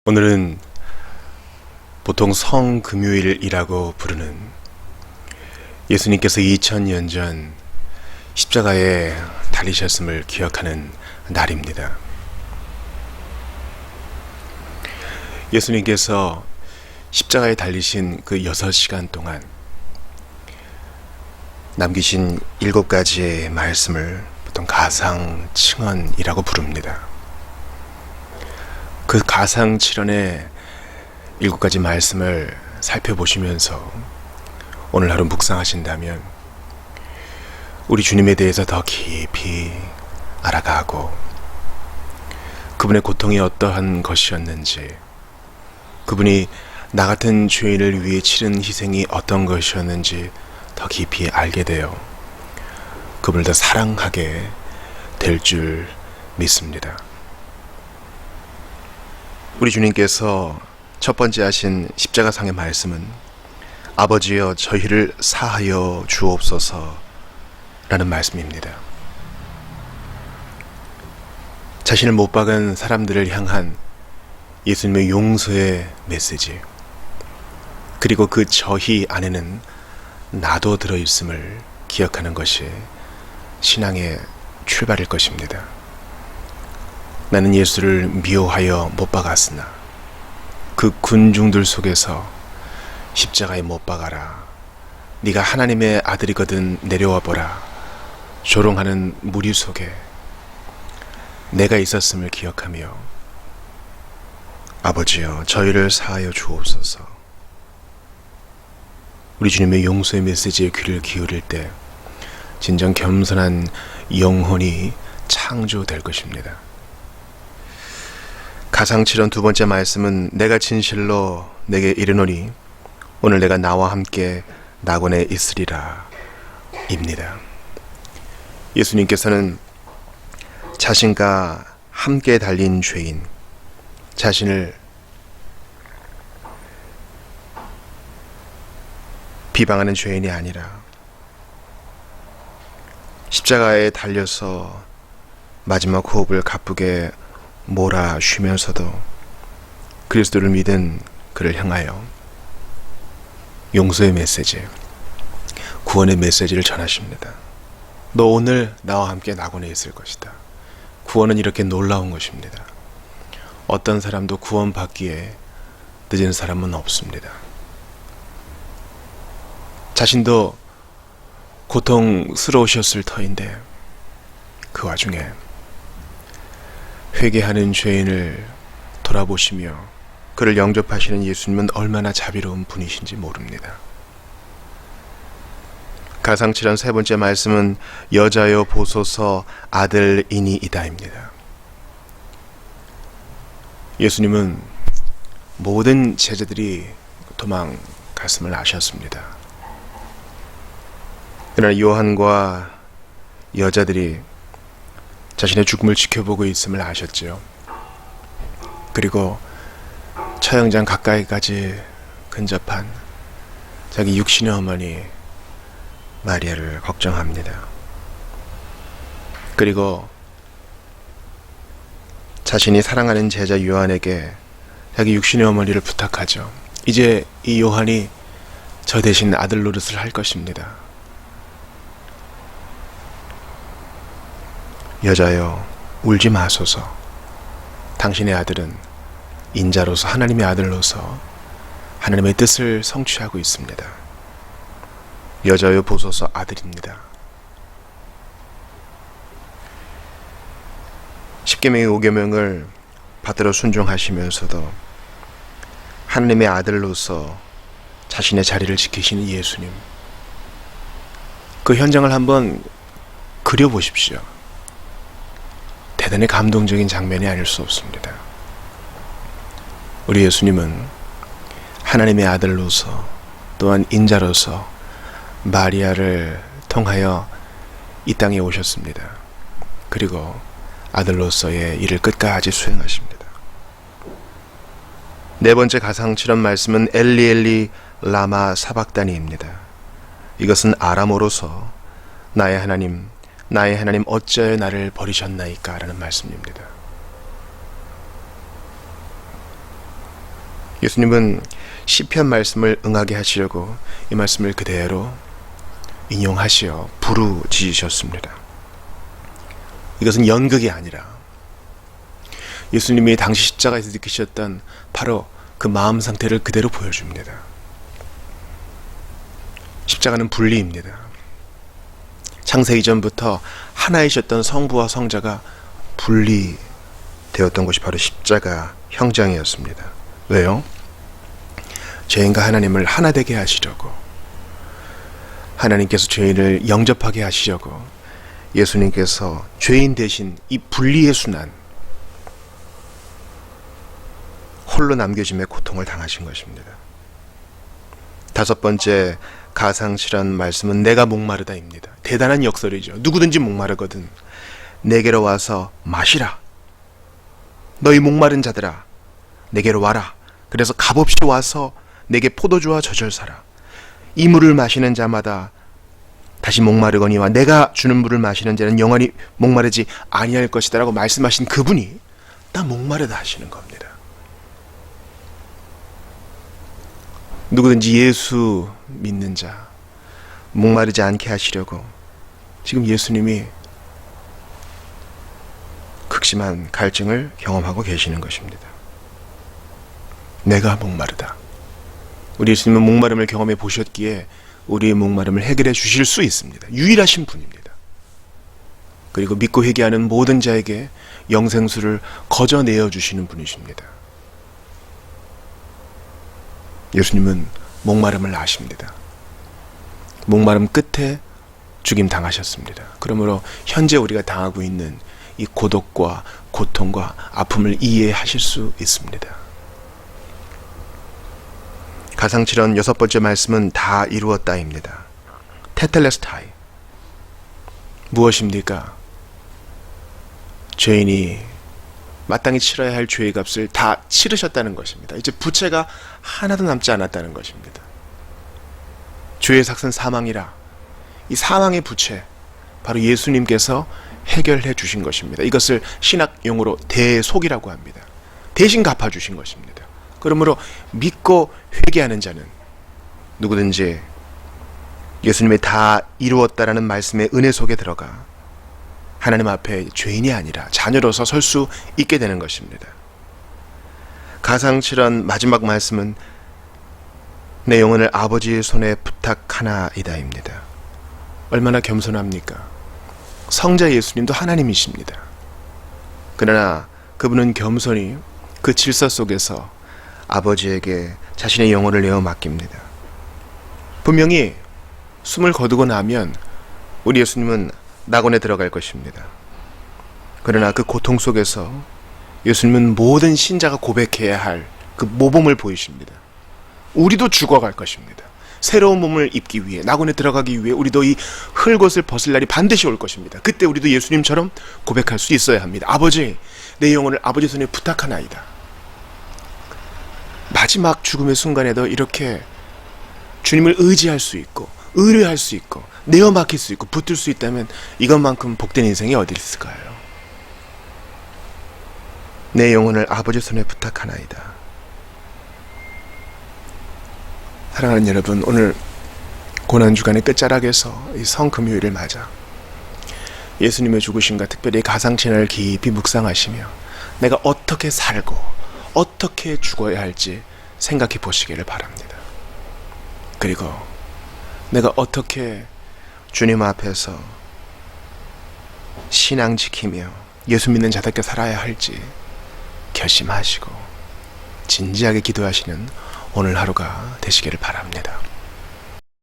오늘은 보통 성금요일이라고 부르는 예수님께서 2000년 전 십자가에 달리셨음을 기억하는 날입니다. 예수님께서 십자가에 달리신 그 6시간 동안 남기신 7가지의 말씀을 보통 가상칠언이라고 부릅니다. 그 가상칠언의 7가지 말씀을 살펴보시면서 오늘 하루 묵상하신다면 우리 주님에 대해서 더 깊이 알아가고 그분의 고통이 어떠한 것이었는지, 그분이 나 같은 죄인을 위해 치른 희생이 어떤 것이었는지 더 깊이 알게 되어 그분을 더 사랑하게 될 줄 믿습니다. 우리 주님께서 첫 번째 하신 십자가상의 말씀은 아버지여 저희를 사하여 주옵소서 라는 말씀입니다. 자신을 못 박은 사람들을 향한 예수님의 용서의 메시지, 그리고 그 저희 안에는 나도 들어있음을 기억하는 것이 신앙의 출발일 것입니다. 나는 예수를 미워하여 못 박았으나 그 군중들 속에서 십자가에 못 박아라, 네가 하나님의 아들이거든 내려와 보라 조롱하는 무리 속에 내가 있었음을 기억하며 아버지여 저희를 사하여 주옵소서. 우리 주님의 용서의 메시지에 귀를 기울일 때 진정 겸손한 영혼이 창조될 것입니다. 가상칠언 두 번째 말씀은 내가 진실로 내게 이르노니 오늘 내가 나와 함께 낙원에 있으리라 입니다. 예수님께서는 자신과 함께 달린 죄인, 자신을 비방하는 죄인이 아니라 십자가에 달려서 마지막 호흡을 가쁘게 몰아쉬면서도 그리스도를 믿은 그를 향하여 용서의 메시지, 구원의 메시지를 전하십니다. 너 오늘 나와 함께 낙원에 있을 것이다. 구원은 이렇게 놀라운 것입니다. 어떤 사람도 구원받기에 늦은 사람은 없습니다. 자신도 고통스러우셨을 터인데 그 와중에 회개하는 죄인을 돌아보시며 그를 영접하시는 예수님은 얼마나 자비로운 분이신지 모릅니다. 가상칠언 세 번째 말씀은 여자여 보소서 아들이니이다입니다. 예수님은 모든 제자들이 도망갔음을 아셨습니다. 그러나 요한과 여자들이 자신의 죽음을 지켜보고 있음을 아셨지요. 그리고 처형장 가까이까지 근접한 자기 육신의 어머니 마리아를 걱정합니다. 그리고 자신이 사랑하는 제자 요한에게 자기 육신의 어머니를 부탁하죠. 이제 이 요한이 저 대신 아들 노릇을 할 것입니다. 여자여 울지 마소서. 당신의 아들은 인자로서 하나님의 아들로서 하나님의 뜻을 성취하고 있습니다. 여자여 보소서 아들입니다. 십계명의 5계명을 받들어 순종하시면서도 하나님의 아들로서 자신의 자리를 지키시는 예수님, 그 현장을 한번 그려보십시오. 대단히 감동적인 장면이 아닐 수 없습니다. 우리 예수님은 하나님의 아들로서 또한 인자로서 마리아를 통하여 이 땅에 오셨습니다. 그리고 아들로서의 일을 끝까지 수행하십니다. 네 번째 가상칠언 말씀은 엘리 엘리 라마 사박다니입니다. 이것은 아람어로서 나의 하나님 어찌하여 나를 버리셨나이까 라는 말씀입니다. 예수님은 시편 말씀을 응하게 하시려고 이 말씀을 그대로 인용하시어 부르짖으셨습니다. 이것은 연극이 아니라 예수님이 당시 십자가에서 느끼셨던 바로 그 마음 상태를 그대로 보여줍니다. 십자가는 분리입니다. 창세 이전부터 하나이셨던 성부와 성자가 분리되었던 것이 바로 십자가 형장이었습니다. 왜요? 죄인과 하나님을 하나 되게 하시려고, 하나님께서 죄인을 영접하게 하시려고 예수님께서 죄인 대신 이 분리의 순환, 홀로 남겨짐의 고통을 당하신 것입니다. 다섯 번째 가상실한 말씀은 내가 목마르다입니다. 대단한 역설이죠. 누구든지 목마르거든 내게로 와서 마시라. 너희 목마른 자들아 내게로 와라. 그래서 값없이 와서 내게 포도주와 저절 사라. 이 물을 마시는 자마다 다시 목마르거니와 내가 주는 물을 마시는 자는 영원히 목마르지 아니할 것이다 라고 말씀하신 그분이 나 목마르다 하시는 겁니다. 누구든지 예수 믿는 자 목마르지 않게 하시려고 지금 예수님이 극심한 갈증을 경험하고 계시는 것입니다. 내가 목마르다. 우리 예수님은 목마름을 경험해 보셨기에 우리의 목마름을 해결해 주실 수 있습니다. 유일하신 분입니다. 그리고 믿고 회개하는 모든 자에게 영생수를 거저 내어 주시는 분이십니다. 예수님은 목마름을 아십니다. 목마름 끝에 죽임 당하셨습니다. 그러므로 현재 우리가 당하고 있는 이 고독과 고통과 아픔을 이해하실 수 있습니다. 가상칠언 여섯 번째 말씀은 다 이루었다입니다. 테텔레스타이. 무엇입니까? 죄인이 마땅히 치러야 할 죄의 값을 다 치르셨다는 것입니다. 이제 부채가 하나도 남지 않았다는 것입니다. 죄의 삭은 사망이라. 이 사망의 부채 바로 예수님께서 해결해 주신 것입니다. 이것을 신학 용어로 대속이라고 합니다. 대신 갚아주신 것입니다. 그러므로 믿고 회개하는 자는 누구든지 예수님의 다 이루었다라는 말씀의 은혜 속에 들어가 하나님 앞에 죄인이 아니라 자녀로서 설 수 있게 되는 것입니다. 가상칠언 마지막 말씀은 내 영혼을 아버지의 손에 부탁하나이다입니다. 얼마나 겸손합니까? 성자 예수님도 하나님이십니다. 그러나 그분은 겸손히 그 질서 속에서 아버지에게 자신의 영혼을 내어 맡깁니다. 분명히 숨을 거두고 나면 우리 예수님은 낙원에 들어갈 것입니다. 그러나 그 고통 속에서 예수님은 모든 신자가 고백해야 할 그 모범을 보이십니다. 우리도 죽어갈 것입니다. 새로운 몸을 입기 위해, 낙원에 들어가기 위해 우리도 이 흙옷을 벗을 날이 반드시 올 것입니다. 그때 우리도 예수님처럼 고백할 수 있어야 합니다. 아버지, 내 영혼을 아버지 손에 부탁하나이다. 마지막 죽음의 순간에도 이렇게 주님을 의지할 수 있고 의뢰할 수 있고 내어 맡길 수 있고 붙들 수 있다면 이것만큼 복된 인생이 어디 있을까요? 내 영혼을 아버지 손에 부탁하나이다. 사랑하는 여러분, 오늘 고난주간의 끝자락에서 이 성금요일을 맞아 예수님의 죽으심과 특별히 가상신을 깊이 묵상하시며 내가 어떻게 살고 어떻게 죽어야 할지 생각해 보시기를 바랍니다. 그리고 내가 어떻게 주님 앞에서 신앙 지키며 예수 믿는 자답게 살아야 할지 결심하시고 진지하게 기도하시는 오늘 하루가 되시기를 바랍니다.